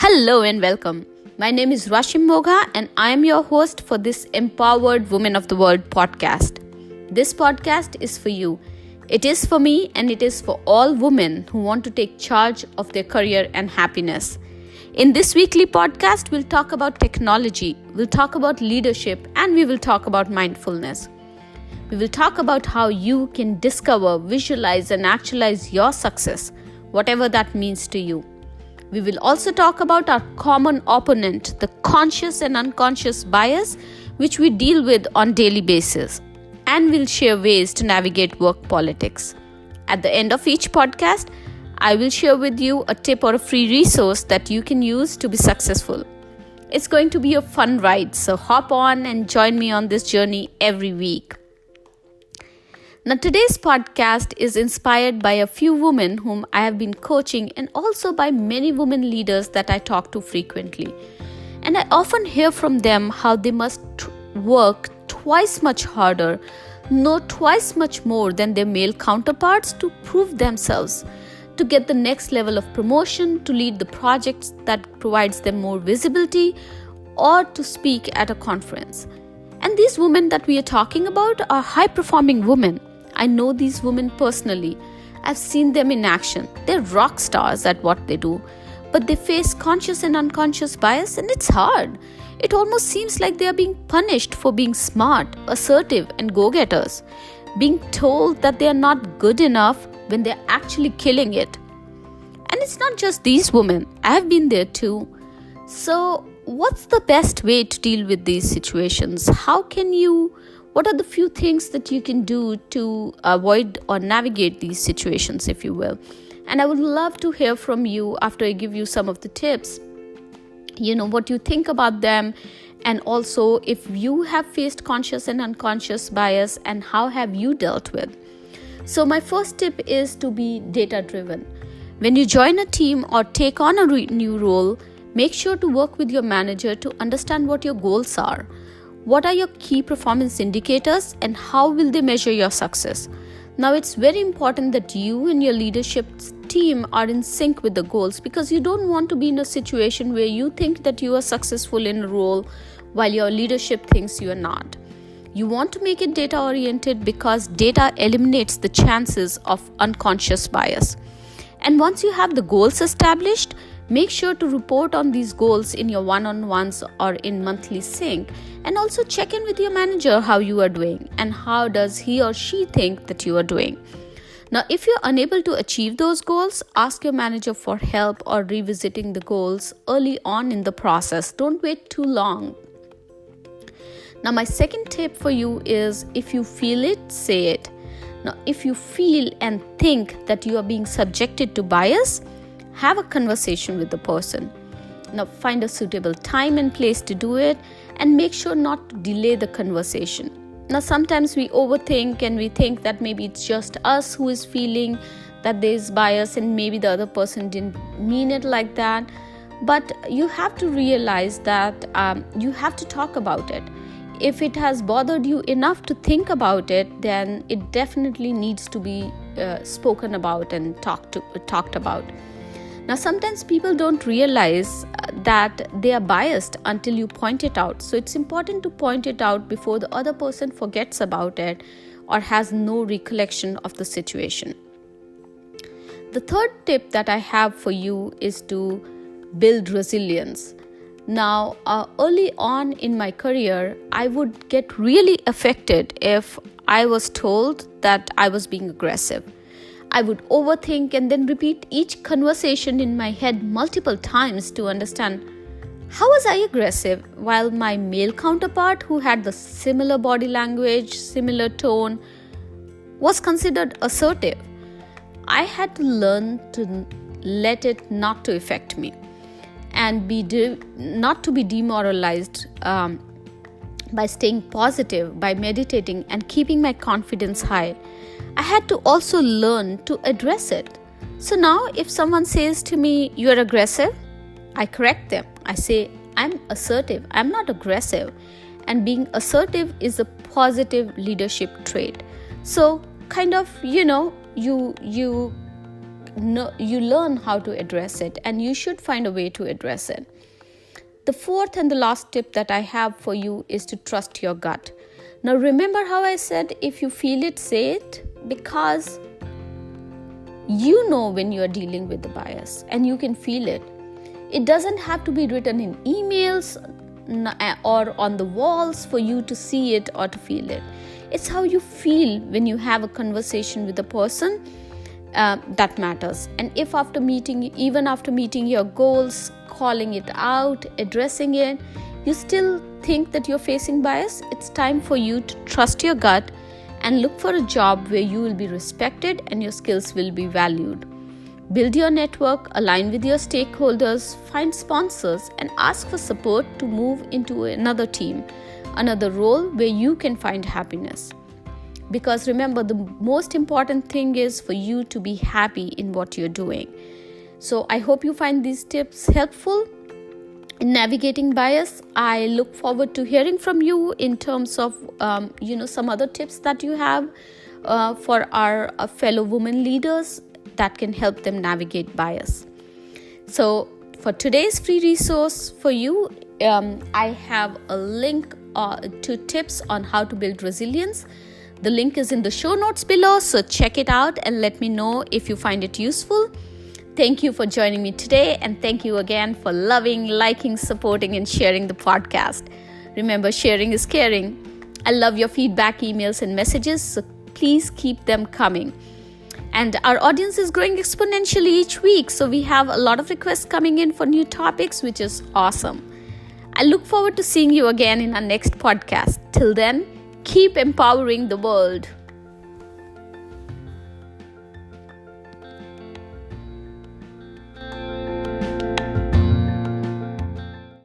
Hello and welcome. My name is Rashim Mogha and I am your host for this Empowered Women of the World podcast. This podcast is for you. It is for me and it is for all women who want to take charge of their career and happiness. In this weekly podcast, we'll talk about technology, we'll talk about leadership, and we will talk about mindfulness. We will talk about how you can discover, visualize, and actualize your success, whatever that means to you. We will also talk about our common opponent, the conscious and unconscious bias, which we deal with on daily basis. And we'll share ways to navigate work politics. At the end of each podcast, I will share with you a tip or a free resource that you can use to be successful. It's going to be a fun ride, so hop on and join me on this journey every week. Now, today's podcast is inspired by a few women whom I have been coaching and also by many women leaders that I talk to frequently. And I often hear from them how they must work twice much harder, know twice much more than their male counterparts to prove themselves, to get the next level of promotion, to lead the projects that provides them more visibility, or to speak at a conference. And these women that we are talking about are high-performing women. I know these women personally. I've seen them in action. They're rock stars at what they do, but they face conscious and unconscious bias, and it's hard. It almost seems like they are being punished for being smart, assertive, and go-getters, being told that they are not good enough when they're actually killing it. And it's not just these women. I've been there too. So, what's the best way to deal with these situations? What are the few things that you can do to avoid or navigate these situations, if you will? And I would love to hear from you after I give you some of the tips, what you think about them, and also if you have faced conscious and unconscious bias and how have you dealt with. So my first tip is to be data driven. When you join a team or take on a new role, make sure to work with your manager to understand what your goals are. What are your key performance indicators and how will they measure your success? Now, it's very important that you and your leadership team are in sync with the goals, because you don't want to be in a situation where you think that you are successful in a role while your leadership thinks you are not. You want to make it data oriented because data eliminates the chances of unconscious bias. And once you have the goals established, make sure to report on these goals in your one-on-ones or in monthly sync, and also check in with your manager how you are doing and how does he or she think that you are doing. Now, if you're unable to achieve those goals, ask your manager for help or revisiting the goals early on in the process. Don't wait too long. Now, my second tip for you is, if you feel it, say it. Now, if you feel and think that you are being subjected to bias, have a conversation with the person. Now, find a suitable time and place to do it, and make sure not to delay the conversation. Now, sometimes we overthink and we think that maybe it's just us who is feeling that there is bias and maybe the other person didn't mean it like that. But you have to realize that you have to talk about it. If it has bothered you enough to think about it, then it definitely needs to be spoken about and talked about. Now, sometimes people don't realize that they are biased until you point it out. So it's important to point it out before the other person forgets about it or has no recollection of the situation. The third tip that I have for you is to build resilience. Now, early on in my career, I would get really affected if I was told that I was being aggressive. I would overthink and then repeat each conversation in my head multiple times to understand, how was I aggressive while my male counterpart, who had the similar body language, similar tone, was considered assertive. I had to learn to let it not to affect me and not to be demoralized by staying positive, by meditating and keeping my confidence high. I had to also learn to address it. So now if someone says to me, "You are aggressive," I correct them. I say, "I'm assertive. I'm not aggressive." And being assertive is a positive leadership trait. So you you learn how to address it, and you should find a way to address it. The fourth and the last tip that I have for you is to trust your gut. Now, remember how I said if you feel it, say it, because you know when you are dealing with the bias and you can feel it. It doesn't have to be written in emails or on the walls for you to see it or to feel it. It's how you feel when you have a conversation with a person that matters. And if even after meeting your goals, calling it out, addressing it, you still think that you're facing bias, it's time for you to trust your gut and look for a job where you will be respected and your skills will be valued. Build your network, align with your stakeholders, find sponsors, and ask for support to move into another team, another role where you can find happiness. Because remember, the most important thing is for you to be happy in what you're doing. So I hope you find these tips helpful in navigating bias. I look forward to hearing from you in terms of some other tips that you have for our fellow women leaders that can help them navigate bias. So for today's free resource for you, I have a link to tips on how to build resilience. The link is in the show notes below, so check it out and let me know if you find it useful. Thank you for joining me today, and thank you again for loving, liking, supporting, and sharing the podcast. Remember, sharing is caring. I love your feedback, emails, and messages, so please keep them coming. And our audience is growing exponentially each week, so we have a lot of requests coming in for new topics, which is awesome. I look forward to seeing you again in our next podcast. Till then, keep empowering the world.